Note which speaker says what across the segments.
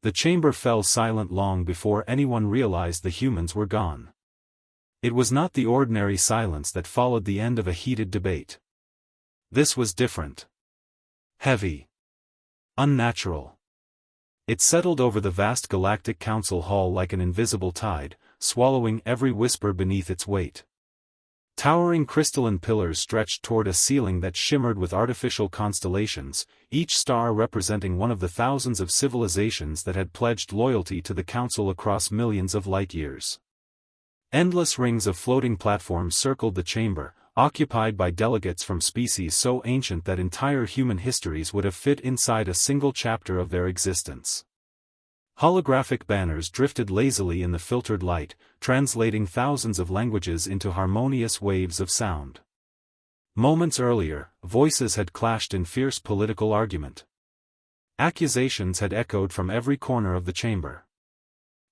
Speaker 1: The chamber fell silent long before anyone realized the humans were gone. It was not the ordinary silence that followed the end of a heated debate. This was different. Heavy. Unnatural. It settled over the vast Galactic Council hall like an invisible tide, swallowing every whisper beneath its weight. Towering crystalline pillars stretched toward a ceiling that shimmered with artificial constellations, each star representing one of the thousands of civilizations that had pledged loyalty to the Council across millions of light-years. Endless rings of floating platforms circled the chamber, occupied by delegates from species so ancient that entire human histories would have fit inside a single chapter of their existence. Holographic banners drifted lazily in the filtered light, translating thousands of languages into harmonious waves of sound. Moments earlier, voices had clashed in fierce political argument. Accusations had echoed from every corner of the chamber.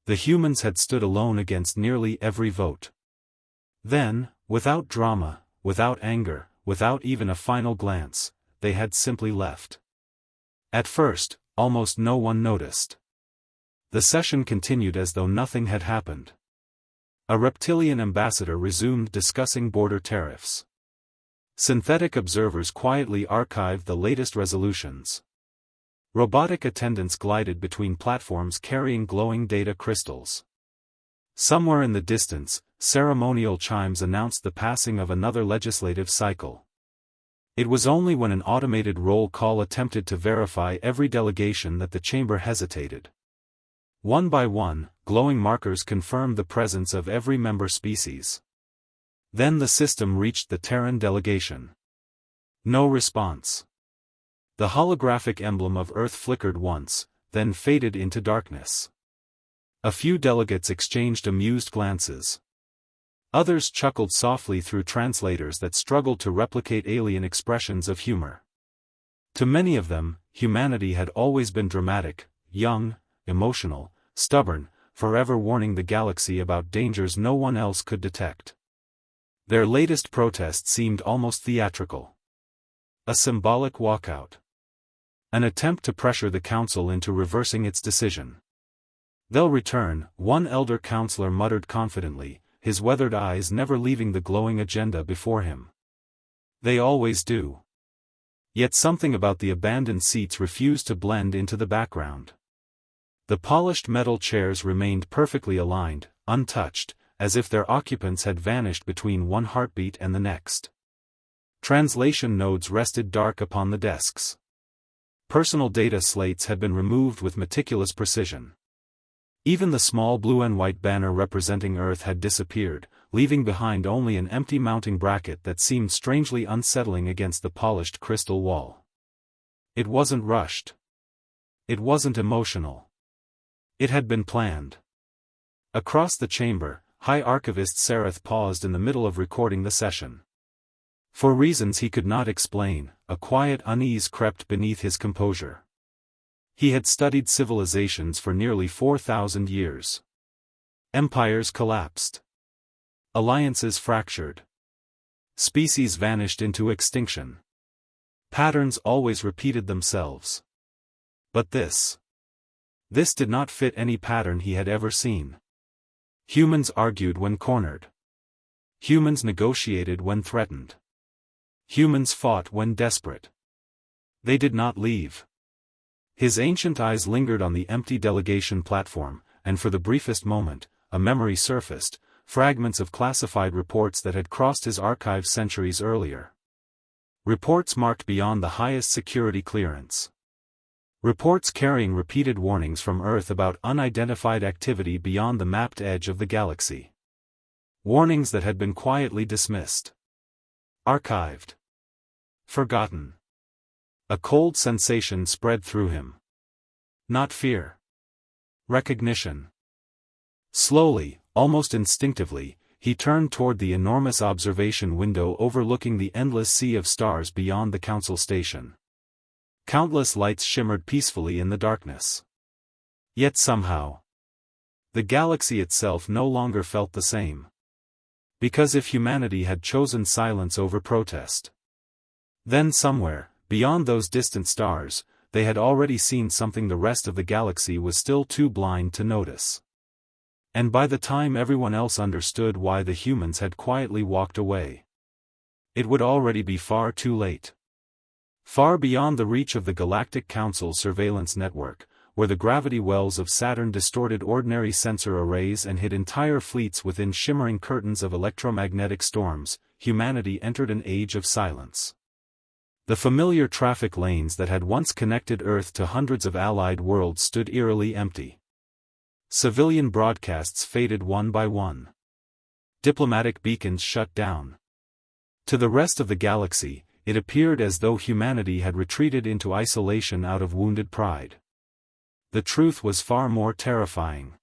Speaker 1: The humans had stood alone against nearly every vote. Then, without drama, without anger, without even a final glance, they had simply left. At first, almost no one noticed. The session continued as though nothing had happened. A reptilian ambassador resumed discussing border tariffs. Synthetic observers quietly archived the latest resolutions. Robotic attendants glided between platforms carrying glowing data crystals. Somewhere in the distance, ceremonial chimes announced the passing of another legislative cycle. It was only when an automated roll call attempted to verify every delegation that the chamber hesitated. One by one, glowing markers confirmed the presence of every member species. Then the system reached the Terran delegation. No response. The holographic emblem of Earth flickered once, then faded into darkness. A few delegates exchanged amused glances. Others chuckled softly through translators that struggled to replicate alien expressions of humor. To many of them, humanity had always been dramatic, young, emotional, stubborn, forever warning the galaxy about dangers no one else could detect. Their latest protest seemed almost theatrical. A symbolic walkout. An attempt to pressure the council into reversing its decision. "They'll return," one elder counselor muttered confidently, his weathered eyes never leaving the glowing agenda before him. "They always do." Yet something about the abandoned seats refused to blend into the background. The polished metal chairs remained perfectly aligned, untouched, as if their occupants had vanished between one heartbeat and the next. Translation nodes rested dark upon the desks. Personal data slates had been removed with meticulous precision. Even the small blue and white banner representing Earth had disappeared, leaving behind only an empty mounting bracket that seemed strangely unsettling against the polished crystal wall. It wasn't rushed. It wasn't emotional. It had been planned. Across the chamber, High Archivist Sereth paused in the middle of recording the session. For reasons he could not explain, a quiet unease crept beneath his composure. He had studied civilizations for nearly 4,000 years. Empires collapsed. Alliances fractured. Species vanished into extinction. Patterns always repeated themselves. But this did not fit any pattern he had ever seen. Humans argued when cornered. Humans negotiated when threatened. Humans fought when desperate. They did not leave. His ancient eyes lingered on the empty delegation platform, and for the briefest moment, a memory surfaced, fragments of classified reports that had crossed his archive centuries earlier. Reports marked beyond the highest security clearance. Reports carrying repeated warnings from Earth about unidentified activity beyond the mapped edge of the galaxy. Warnings that had been quietly dismissed. Archived. Forgotten. A cold sensation spread through him. Not fear. Recognition. Slowly, almost instinctively, he turned toward the enormous observation window overlooking the endless sea of stars beyond the council station. Countless lights shimmered peacefully in the darkness. Yet somehow, the galaxy itself no longer felt the same. Because if humanity had chosen silence over protest, then somewhere, beyond those distant stars, they had already seen something the rest of the galaxy was still too blind to notice. And by the time everyone else understood why the humans had quietly walked away, it would already be far too late. Far beyond the reach of the Galactic Council surveillance network, where the gravity wells of Saturn distorted ordinary sensor arrays and hid entire fleets within shimmering curtains of electromagnetic storms, humanity entered an age of silence. The familiar traffic lanes that had once connected Earth to hundreds of allied worlds stood eerily empty. Civilian broadcasts faded one by one. Diplomatic beacons shut down. To the rest of the galaxy, it appeared as though humanity had retreated into isolation out of wounded pride. The truth was far more terrifying.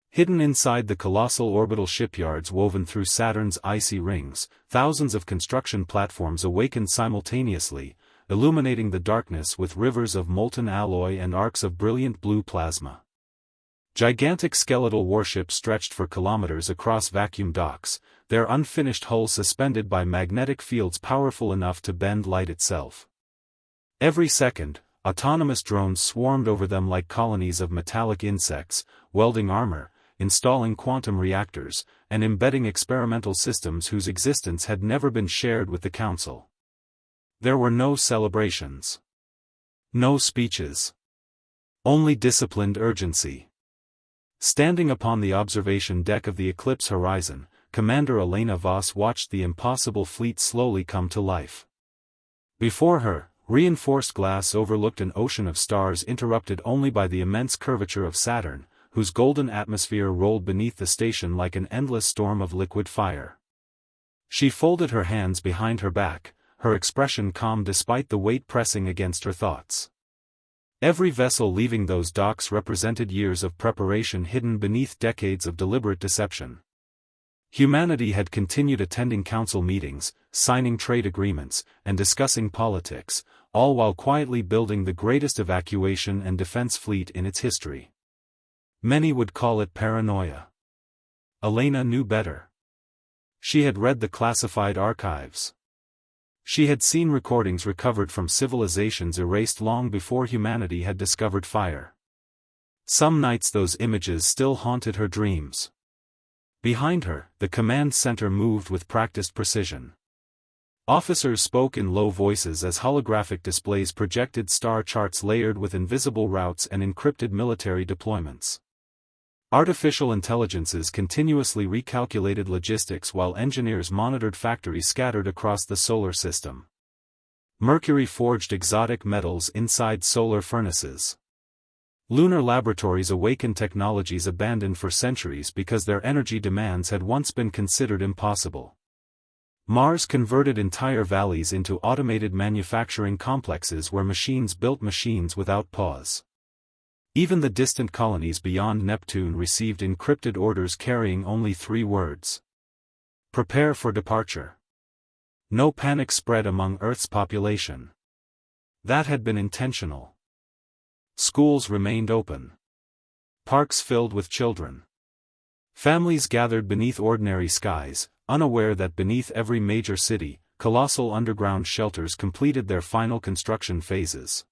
Speaker 1: Hidden inside the colossal orbital shipyards woven through Saturn's icy rings, thousands of construction platforms awakened simultaneously, illuminating the darkness with rivers of molten alloy and arcs of brilliant blue plasma. Gigantic skeletal warships stretched for kilometers across vacuum docks, their unfinished hulls suspended by magnetic fields powerful enough to bend light itself. Every second, autonomous drones swarmed over them like colonies of metallic insects, welding armor, installing quantum reactors, and embedding experimental systems whose existence had never been shared with the Council. There were no celebrations. No speeches. Only disciplined urgency. Standing upon the observation deck of the Eclipse horizon, Commander Elena Voss watched the impossible fleet slowly come to life. Before her, reinforced glass overlooked an ocean of stars interrupted only by the immense curvature of Saturn, whose golden atmosphere rolled beneath the station like an endless storm of liquid fire. She folded her hands behind her back, her expression calm despite the weight pressing against her thoughts. Every vessel leaving those docks represented years of preparation hidden beneath decades of deliberate deception. Humanity had continued attending council meetings, signing trade agreements, and discussing politics, all while quietly building the greatest evacuation and defense fleet in its history. Many would call it paranoia. Elena knew better. She had read the classified archives. She had seen recordings recovered from civilizations erased long before humanity had discovered fire. Some nights those images still haunted her dreams. Behind her, the command center moved with practiced precision. Officers spoke in low voices as holographic displays projected star charts layered with invisible routes and encrypted military deployments. Artificial intelligences continuously recalculated logistics while engineers monitored factories scattered across the solar system. Mercury forged exotic metals inside solar furnaces. Lunar laboratories awakened technologies abandoned for centuries because their energy demands had once been considered impossible. Mars converted entire valleys into automated manufacturing complexes where machines built machines without pause. Even the distant colonies beyond Neptune received encrypted orders carrying only 3 words. Prepare for departure. No panic spread among Earth's population. That had been intentional. Schools remained open. Parks filled with children. Families gathered beneath ordinary skies, unaware that beneath every major city, colossal underground shelters completed their final construction phases.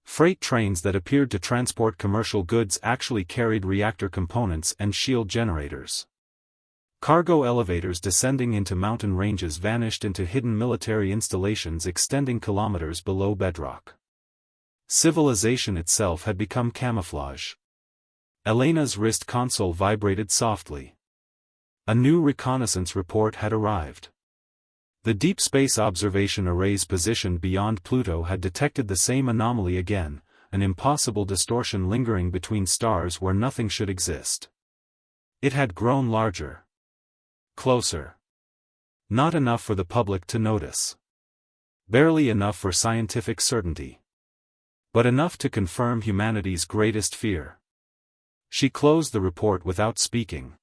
Speaker 1: Freight trains that appeared to transport commercial goods actually carried reactor components and shield generators. Cargo elevators descending into mountain ranges vanished into hidden military installations extending kilometers below bedrock. Civilization itself had become camouflage. Elena's wrist console vibrated softly. A new reconnaissance report had arrived. The Deep Space Observation Arrays positioned beyond Pluto had detected the same anomaly again, an impossible distortion lingering between stars where nothing should exist. It had grown larger. Closer. Not enough for the public to notice. Barely enough for scientific certainty. But enough to confirm humanity's greatest fear. She closed the report without speaking.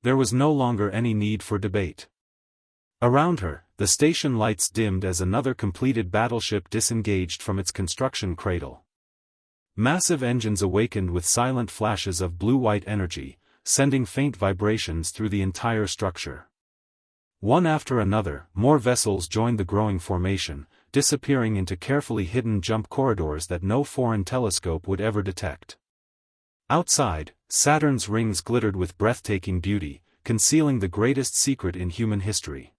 Speaker 1: There was no longer any need for debate. Around her, the station lights dimmed as another completed battleship disengaged from its construction cradle. Massive engines awakened with silent flashes of blue-white energy, sending faint vibrations through the entire structure. One after another, more vessels joined the growing formation, disappearing into carefully hidden jump corridors that no foreign telescope would ever detect. Outside, Saturn's rings glittered with breathtaking beauty, concealing the greatest secret in human history.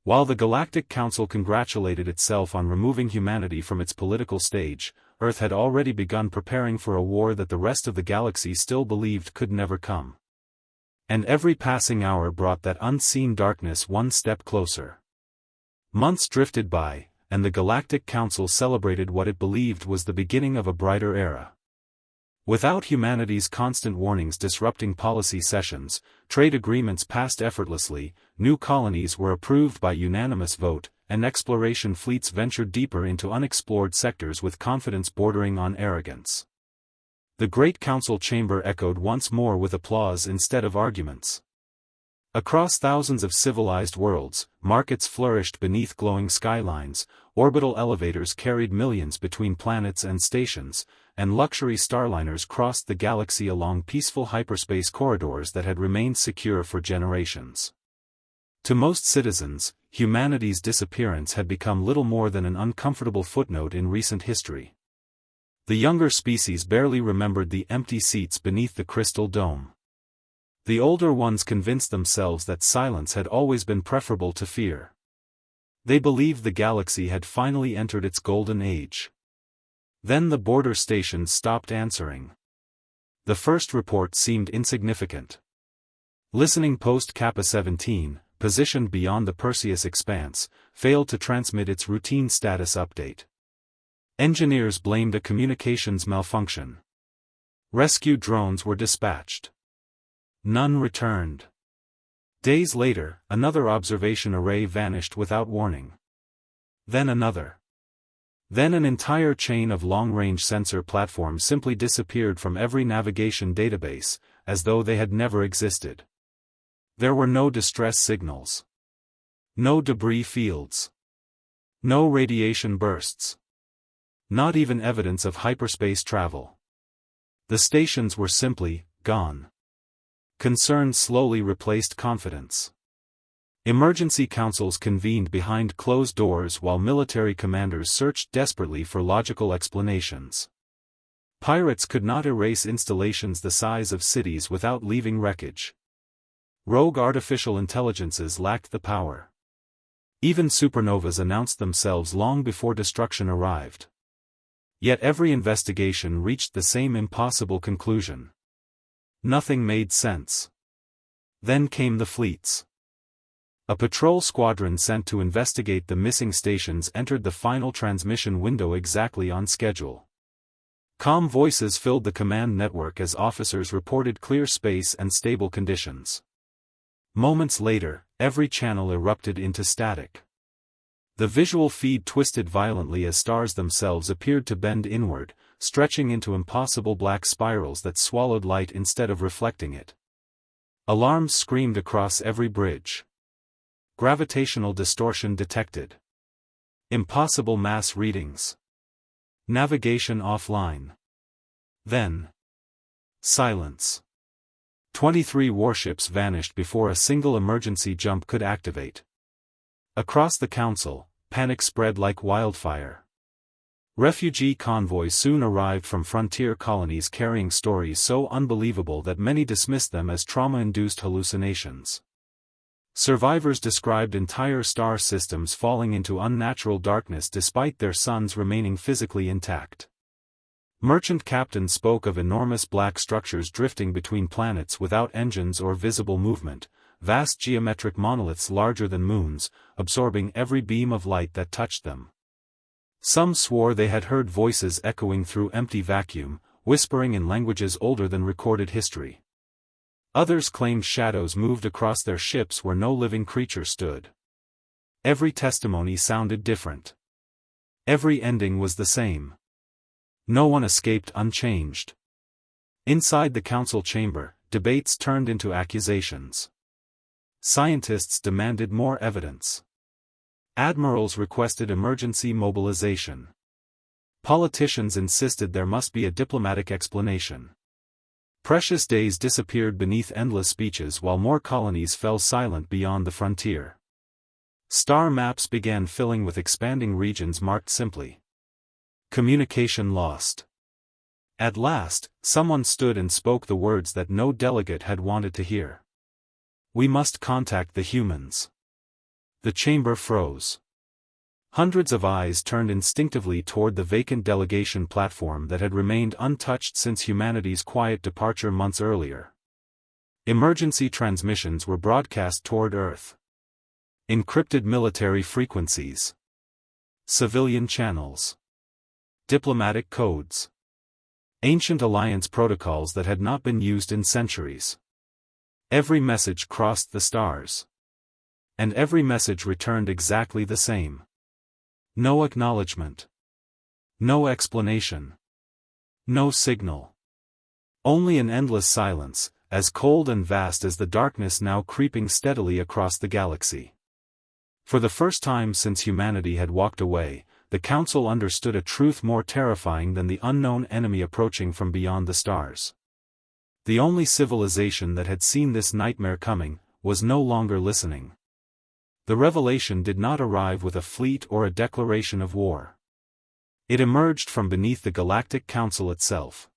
Speaker 1: While the Galactic Council congratulated itself on removing humanity from its political stage, Earth had already begun preparing for a war that the rest of the galaxy still believed could never come. And every passing hour brought that unseen darkness one step closer. Months drifted by, and the Galactic Council celebrated what it believed was the beginning of a brighter era. Without humanity's constant warnings disrupting policy sessions, trade agreements passed effortlessly, new colonies were approved by unanimous vote, and exploration fleets ventured deeper into unexplored sectors with confidence bordering on arrogance. The Great Council chamber echoed once more with applause instead of arguments. Across thousands of civilized worlds, markets flourished beneath glowing skylines, orbital elevators carried millions between planets and stations, and luxury starliners crossed the galaxy along peaceful hyperspace corridors that had remained secure for generations. To most citizens, humanity's disappearance had become little more than an uncomfortable footnote in recent history. The younger species barely remembered the empty seats beneath the crystal dome. The older ones convinced themselves that silence had always been preferable to fear. They believed the galaxy had finally entered its golden age. Then the border stations stopped answering. The first report seemed insignificant. Listening post Kappa 17, positioned beyond the Perseus expanse, failed to transmit its routine status update. Engineers blamed a communications malfunction. Rescue drones were dispatched. None returned. Days later, another observation array vanished without warning. Then another. Then an entire chain of long-range sensor platforms simply disappeared from every navigation database, as though they had never existed. There were no distress signals. No debris fields. No radiation bursts. Not even evidence of hyperspace travel. The stations were simply gone. Concern slowly replaced confidence. Emergency councils convened behind closed doors while military commanders searched desperately for logical explanations. Pirates could not erase installations the size of cities without leaving wreckage. Rogue artificial intelligences lacked the power. Even supernovas announced themselves long before destruction arrived. Yet every investigation reached the same impossible conclusion. Nothing made sense. Then came the fleets. A patrol squadron sent to investigate the missing stations entered the final transmission window exactly on schedule. Calm voices filled the command network as officers reported clear space and stable conditions. Moments later, every channel erupted into static. The visual feed twisted violently as stars themselves appeared to bend inward, stretching into impossible black spirals that swallowed light instead of reflecting it. Alarms screamed across every bridge. Gravitational distortion detected. Impossible mass readings. Navigation offline. Then. Silence. 23 warships vanished before a single emergency jump could activate. Across the council, panic spread like wildfire. Refugee convoys soon arrived from frontier colonies carrying stories so unbelievable that many dismissed them as trauma-induced hallucinations. Survivors described entire star systems falling into unnatural darkness despite their suns remaining physically intact. Merchant captains spoke of enormous black structures drifting between planets without engines or visible movement, vast geometric monoliths larger than moons, absorbing every beam of light that touched them. Some swore they had heard voices echoing through empty vacuum, whispering in languages older than recorded history. Others claimed shadows moved across their ships where no living creature stood. Every testimony sounded different. Every ending was the same. No one escaped unchanged. Inside the council chamber, debates turned into accusations. Scientists demanded more evidence. Admirals requested emergency mobilization. Politicians insisted there must be a diplomatic explanation. Precious days disappeared beneath endless speeches while more colonies fell silent beyond the frontier. Star maps began filling with expanding regions marked simply "Communication lost." At last, someone stood and spoke the words that no delegate had wanted to hear. "We must contact the humans." The chamber froze. Hundreds of eyes turned instinctively toward the vacant delegation platform that had remained untouched since humanity's quiet departure months earlier. Emergency transmissions were broadcast toward Earth. Encrypted military frequencies. Civilian channels. Diplomatic codes. Ancient alliance protocols that had not been used in centuries. Every message crossed the stars. And every message returned exactly the same. No acknowledgement. No explanation. No signal. Only an endless silence, as cold and vast as the darkness now creeping steadily across the galaxy. For the first time since humanity had walked away, the Council understood a truth more terrifying than the unknown enemy approaching from beyond the stars. The only civilization that had seen this nightmare coming was no longer listening. The revelation did not arrive with a fleet or a declaration of war. It emerged from beneath the Galactic Council itself.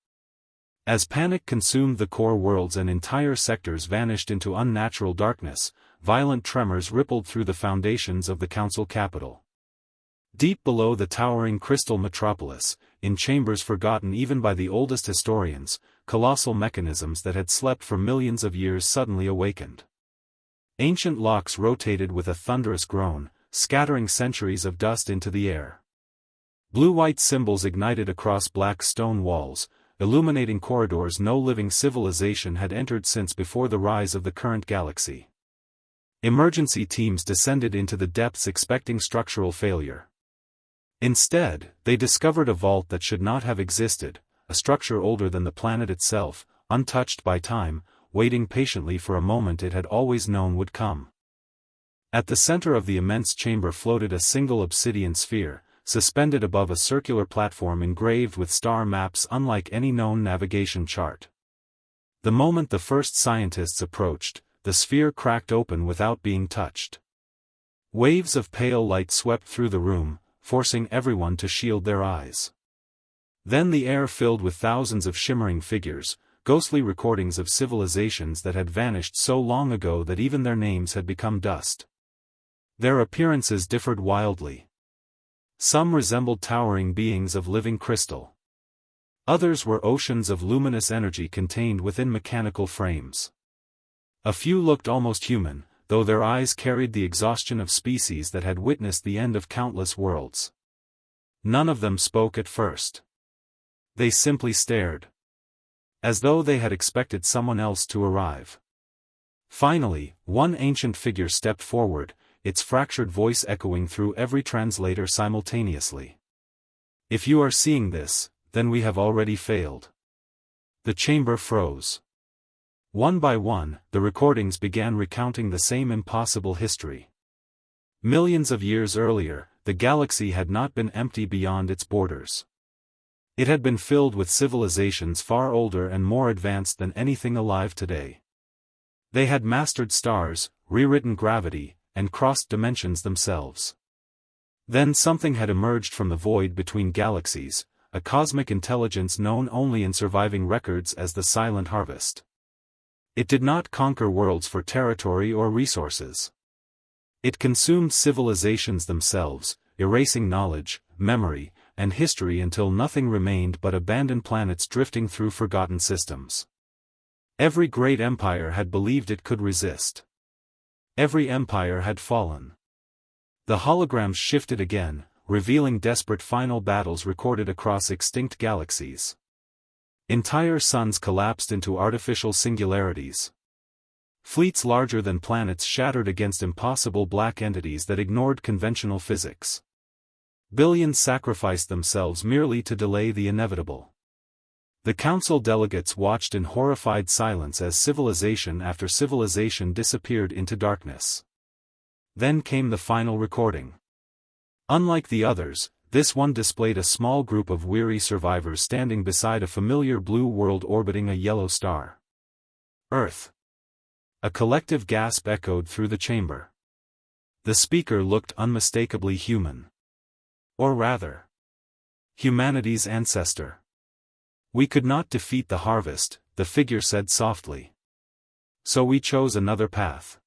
Speaker 1: As panic consumed the core worlds and entire sectors vanished into unnatural darkness, violent tremors rippled through the foundations of the Council capital. Deep below the towering crystal metropolis, in chambers forgotten even by the oldest historians, colossal mechanisms that had slept for millions of years suddenly awakened. Ancient locks rotated with a thunderous groan, scattering centuries of dust into the air. Blue-white symbols ignited across black stone walls, illuminating corridors no living civilization had entered since before the rise of the current galaxy. Emergency teams descended into the depths expecting structural failure. Instead, they discovered a vault that should not have existed, a structure older than the planet itself, untouched by time, waiting patiently for a moment it had always known would come. At the center of the immense chamber floated a single obsidian sphere, suspended above a circular platform engraved with star maps unlike any known navigation chart. The moment the first scientists approached, the sphere cracked open without being touched. Waves of pale light swept through the room, forcing everyone to shield their eyes. Then the air filled with thousands of shimmering figures, ghostly recordings of civilizations that had vanished so long ago that even their names had become dust. Their appearances differed wildly. Some resembled towering beings of living crystal. Others were oceans of luminous energy contained within mechanical frames. A few looked almost human, though their eyes carried the exhaustion of species that had witnessed the end of countless worlds. None of them spoke at first. They simply stared. As though they had expected someone else to arrive. Finally, one ancient figure stepped forward, its fractured voice echoing through every translator simultaneously. "If you are seeing this, then we have already failed." The chamber froze. One by one, the recordings began recounting the same impossible history. Millions of years earlier, the galaxy had not been empty beyond its borders. It had been filled with civilizations far older and more advanced than anything alive today. They had mastered stars, rewritten gravity, and crossed dimensions themselves. Then something had emerged from the void between galaxies, a cosmic intelligence known only in surviving records as the Silent Harvest. It did not conquer worlds for territory or resources. It consumed civilizations themselves, erasing knowledge, memory, and history until nothing remained but abandoned planets drifting through forgotten systems. Every great empire had believed it could resist. Every empire had fallen. The holograms shifted again, revealing desperate final battles recorded across extinct galaxies. Entire suns collapsed into artificial singularities. Fleets larger than planets shattered against impossible black entities that ignored conventional physics. Billions sacrificed themselves merely to delay the inevitable. The council delegates watched in horrified silence as civilization after civilization disappeared into darkness. Then came the final recording. Unlike the others, this one displayed a small group of weary survivors standing beside a familiar blue world orbiting a yellow star. Earth. A collective gasp echoed through the chamber. The speaker looked unmistakably human. Or rather, humanity's ancestor. We could not defeat the harvest, the figure said softly. So we chose another path.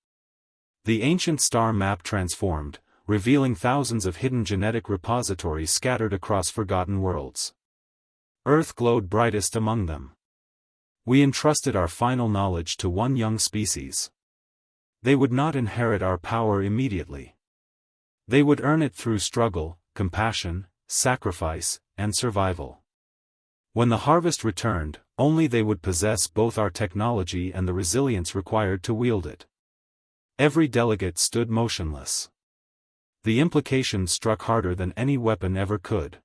Speaker 1: The ancient star map transformed, revealing thousands of hidden genetic repositories scattered across forgotten worlds. Earth glowed brightest among them. We entrusted our final knowledge to one young species. They would not inherit our power immediately. They would earn it through struggle, compassion, sacrifice, and survival. When the harvest returned, only they would possess both our technology and the resilience required to wield it. Every delegate stood motionless. The implications struck harder than any weapon ever could.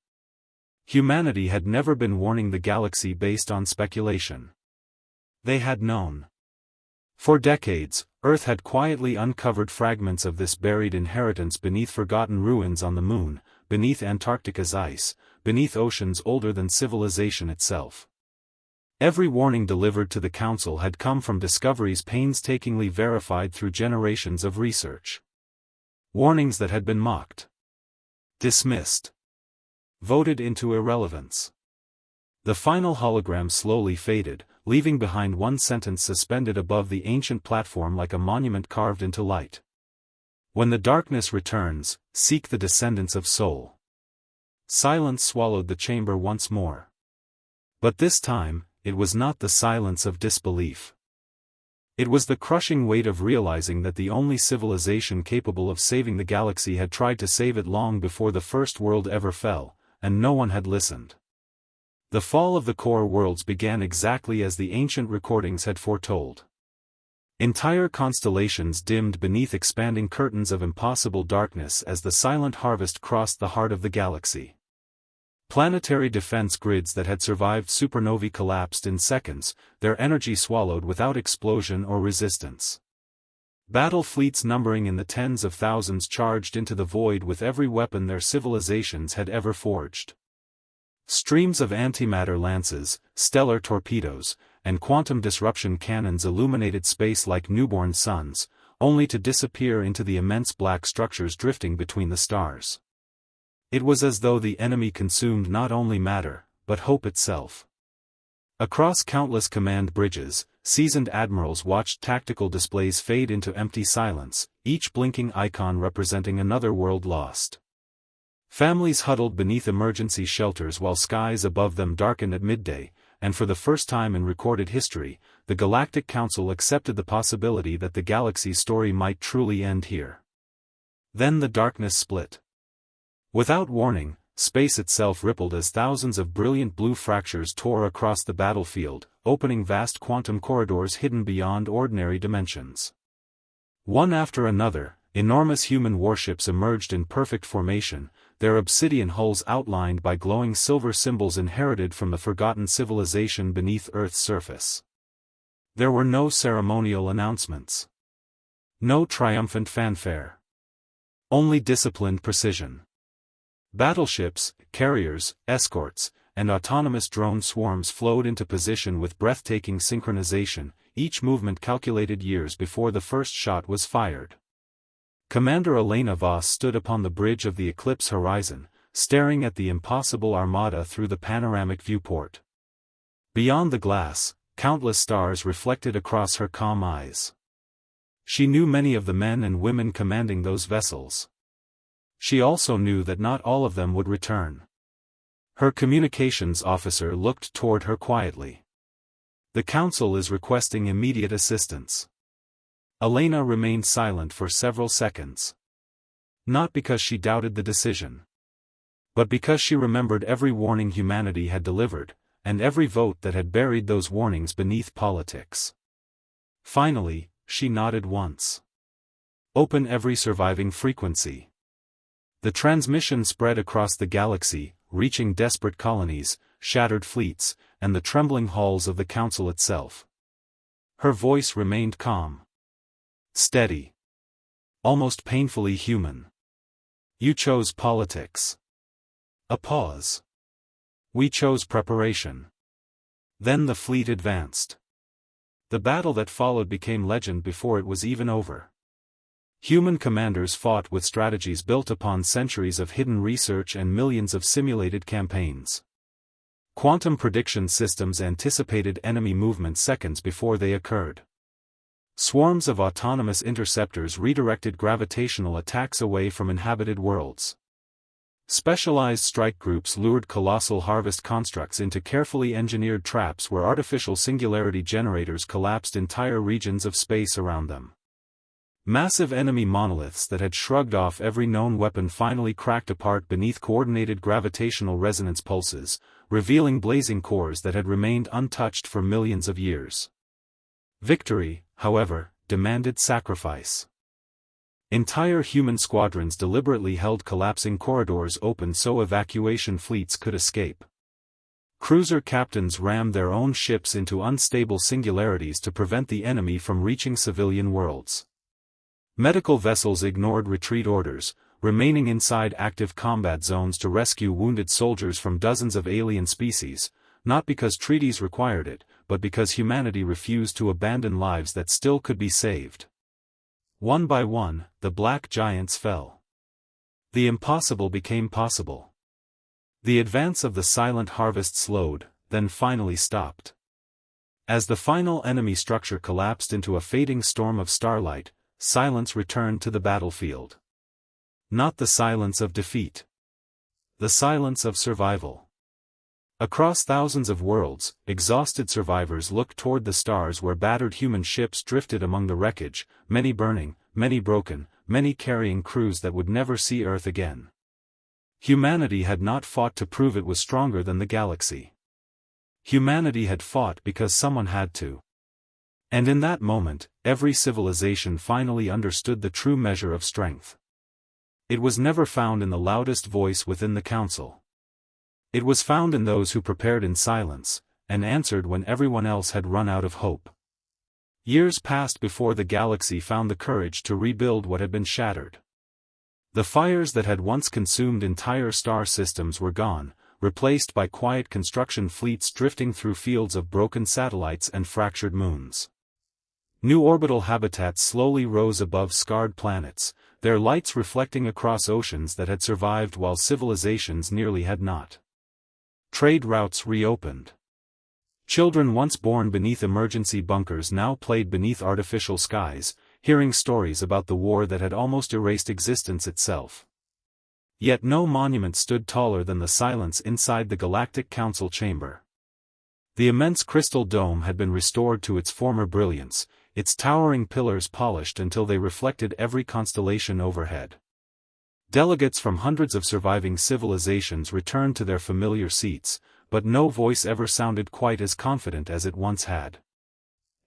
Speaker 1: Humanity had never been warning the galaxy based on speculation. They had known. For decades, Earth had quietly uncovered fragments of this buried inheritance beneath forgotten ruins on the Moon, beneath Antarctica's ice, beneath oceans older than civilization itself. Every warning delivered to the Council had come from discoveries painstakingly verified through generations of research. Warnings that had been mocked, dismissed, voted into irrelevance. The final hologram slowly faded, leaving behind one sentence suspended above the ancient platform like a monument carved into light. When the darkness returns, seek the descendants of Sol. Silence swallowed the chamber once more. But this time, it was not the silence of disbelief. It was the crushing weight of realizing that the only civilization capable of saving the galaxy had tried to save it long before the first world ever fell, and no one had listened. The fall of the core worlds began exactly as the ancient recordings had foretold. Entire constellations dimmed beneath expanding curtains of impossible darkness as the silent harvest crossed the heart of the galaxy. Planetary defense grids that had survived supernovae collapsed in seconds, their energy swallowed without explosion or resistance. Battle fleets numbering in the tens of thousands charged into the void with every weapon their civilizations had ever forged. Streams of antimatter lances, stellar torpedoes, and quantum disruption cannons illuminated space like newborn suns, only to disappear into the immense black structures drifting between the stars. It was as though the enemy consumed not only matter, but hope itself. Across countless command bridges, seasoned admirals watched tactical displays fade into empty silence, each blinking icon representing another world lost. Families huddled beneath emergency shelters while skies above them darkened at midday, and for the first time in recorded history, the Galactic Council accepted the possibility that the galaxy's story might truly end here. Then the darkness split. Without warning, space itself rippled as thousands of brilliant blue fractures tore across the battlefield, opening vast quantum corridors hidden beyond ordinary dimensions. One after another, enormous human warships emerged in perfect formation, their obsidian hulls outlined by glowing silver symbols inherited from the forgotten civilization beneath Earth's surface. There were no ceremonial announcements. No triumphant fanfare. Only disciplined precision. Battleships, carriers, escorts, and autonomous drone swarms flowed into position with breathtaking synchronization, each movement calculated years before the first shot was fired. Commander Elena Voss stood upon the bridge of the eclipse horizon, staring at the impossible armada through the panoramic viewport. Beyond the glass, countless stars reflected across her calm eyes. She knew many of the men and women commanding those vessels. She also knew that not all of them would return. Her communications officer looked toward her quietly. The Council is requesting immediate assistance. Elena remained silent for several seconds. Not because she doubted the decision, but because she remembered every warning humanity had delivered, and every vote that had buried those warnings beneath politics. Finally, she nodded once. Open every surviving frequency. The transmission spread across the galaxy, reaching desperate colonies, shattered fleets, and the trembling halls of the Council itself. Her voice remained calm. Steady. Almost painfully human. You chose politics. A pause. We chose preparation. Then the fleet advanced. The battle that followed became legend before it was even over. Human commanders fought with strategies built upon centuries of hidden research and millions of simulated campaigns. Quantum prediction systems anticipated enemy movements seconds before they occurred. Swarms of autonomous interceptors redirected gravitational attacks away from inhabited worlds. Specialized strike groups lured colossal harvest constructs into carefully engineered traps where artificial singularity generators collapsed entire regions of space around them. Massive enemy monoliths that had shrugged off every known weapon finally cracked apart beneath coordinated gravitational resonance pulses, revealing blazing cores that had remained untouched for millions of years. Victory, however, demanded sacrifice. Entire human squadrons deliberately held collapsing corridors open so evacuation fleets could escape. Cruiser captains rammed their own ships into unstable singularities to prevent the enemy from reaching civilian worlds. Medical vessels ignored retreat orders, remaining inside active combat zones to rescue wounded soldiers from dozens of alien species, not because treaties required it, but because humanity refused to abandon lives that still could be saved. One by one, the black giants fell. The impossible became possible. The advance of the silent harvest slowed, then finally stopped. As the final enemy structure collapsed into a fading storm of starlight, silence returned to the battlefield. Not the silence of defeat. The silence of survival. Across thousands of worlds, exhausted survivors looked toward the stars where battered human ships drifted among the wreckage, many burning, many broken, many carrying crews that would never see Earth again. Humanity had not fought to prove it was stronger than the galaxy. Humanity had fought because someone had to. And in that moment, every civilization finally understood the true measure of strength. It was never found in the loudest voice within the council. It was found in those who prepared in silence, and answered when everyone else had run out of hope. Years passed before the galaxy found the courage to rebuild what had been shattered. The fires that had once consumed entire star systems were gone, replaced by quiet construction fleets drifting through fields of broken satellites and fractured moons. New orbital habitats slowly rose above scarred planets, their lights reflecting across oceans that had survived while civilizations nearly had not. Trade routes reopened. Children once born beneath emergency bunkers now played beneath artificial skies, hearing stories about the war that had almost erased existence itself. Yet no monument stood taller than the silence inside the Galactic Council chamber. The immense crystal dome had been restored to its former brilliance, its towering pillars polished until they reflected every constellation overhead. Delegates from hundreds of surviving civilizations returned to their familiar seats, but no voice ever sounded quite as confident as it once had.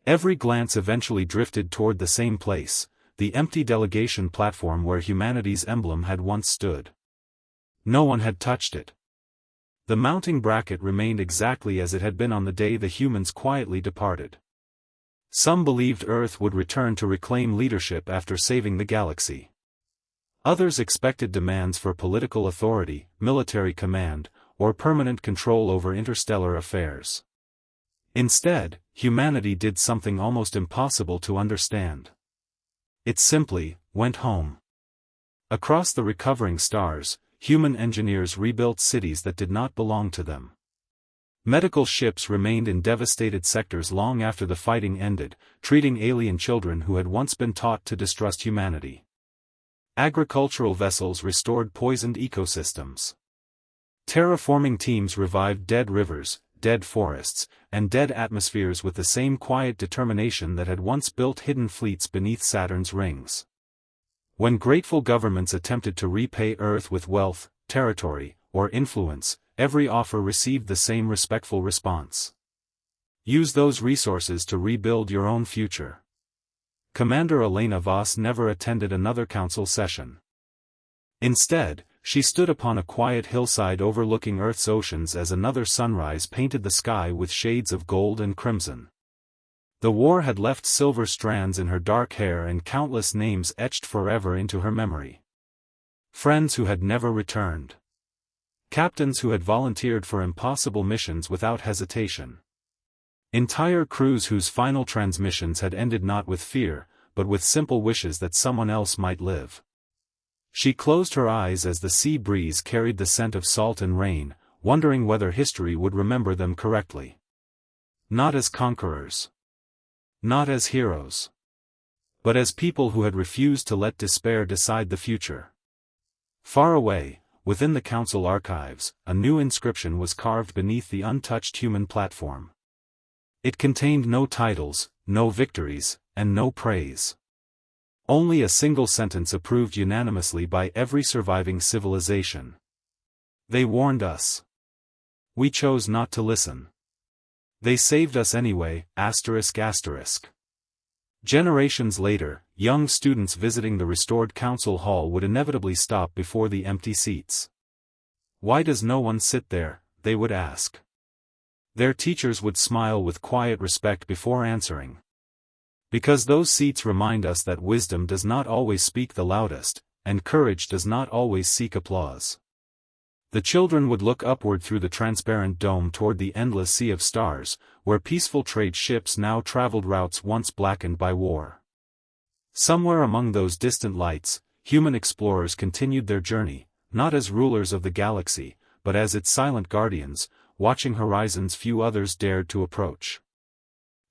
Speaker 1: Every glance eventually drifted toward the same place, the empty delegation platform where humanity's emblem had once stood. No one had touched it. The mounting bracket remained exactly as it had been on the day the humans quietly departed. Some believed Earth would return to reclaim leadership after saving the galaxy. Others expected demands for political authority, military command, or permanent control over interstellar affairs. Instead, humanity did something almost impossible to understand. It simply went home. Across the recovering stars, human engineers rebuilt cities that did not belong to them. Medical ships remained in devastated sectors long after the fighting ended, treating alien children who had once been taught to distrust humanity. Agricultural vessels restored poisoned ecosystems. Terraforming teams revived dead rivers, dead forests, and dead atmospheres with the same quiet determination that had once built hidden fleets beneath Saturn's rings. When grateful governments attempted to repay Earth with wealth, territory, or influence, every offer received the same respectful response. Use those resources to rebuild your own future. Commander Elena Voss never attended another council session. Instead, she stood upon a quiet hillside overlooking Earth's oceans as another sunrise painted the sky with shades of gold and crimson. The war had left silver strands in her dark hair and countless names etched forever into her memory. Friends who had never returned. Captains who had volunteered for impossible missions without hesitation. Entire crews whose final transmissions had ended not with fear, but with simple wishes that someone else might live. She closed her eyes as the sea breeze carried the scent of salt and rain, wondering whether history would remember them correctly. Not as conquerors. Not as heroes. But as people who had refused to let despair decide the future. Far away, within the council archives, a new inscription was carved beneath the untouched human platform. It contained no titles, no victories, and no praise. Only a single sentence approved unanimously by every surviving civilization. They warned us. We chose not to listen. They saved us anyway, ***. Generations later, young students visiting the restored council hall would inevitably stop before the empty seats. Why does no one sit there, they would ask. Their teachers would smile with quiet respect before answering. Because those seats remind us that wisdom does not always speak the loudest, and courage does not always seek applause. The children would look upward through the transparent dome toward the endless sea of stars, where peaceful trade ships now traveled routes once blackened by war. Somewhere among those distant lights, human explorers continued their journey, not as rulers of the galaxy, but as its silent guardians, watching horizons few others dared to approach.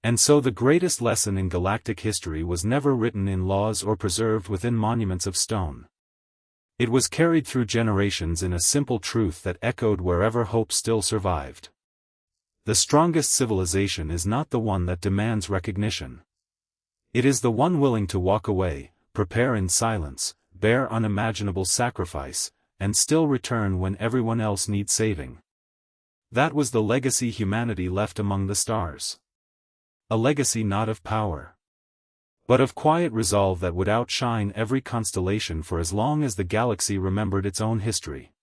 Speaker 1: And so the greatest lesson in galactic history was never written in laws or preserved within monuments of stone. It was carried through generations in a simple truth that echoed wherever hope still survived. The strongest civilization is not the one that demands recognition. It is the one willing to walk away, prepare in silence, bear unimaginable sacrifice, and still return when everyone else needs saving. That was the legacy humanity left among the stars. A legacy not of power, but of quiet resolve that would outshine every constellation for as long as the galaxy remembered its own history.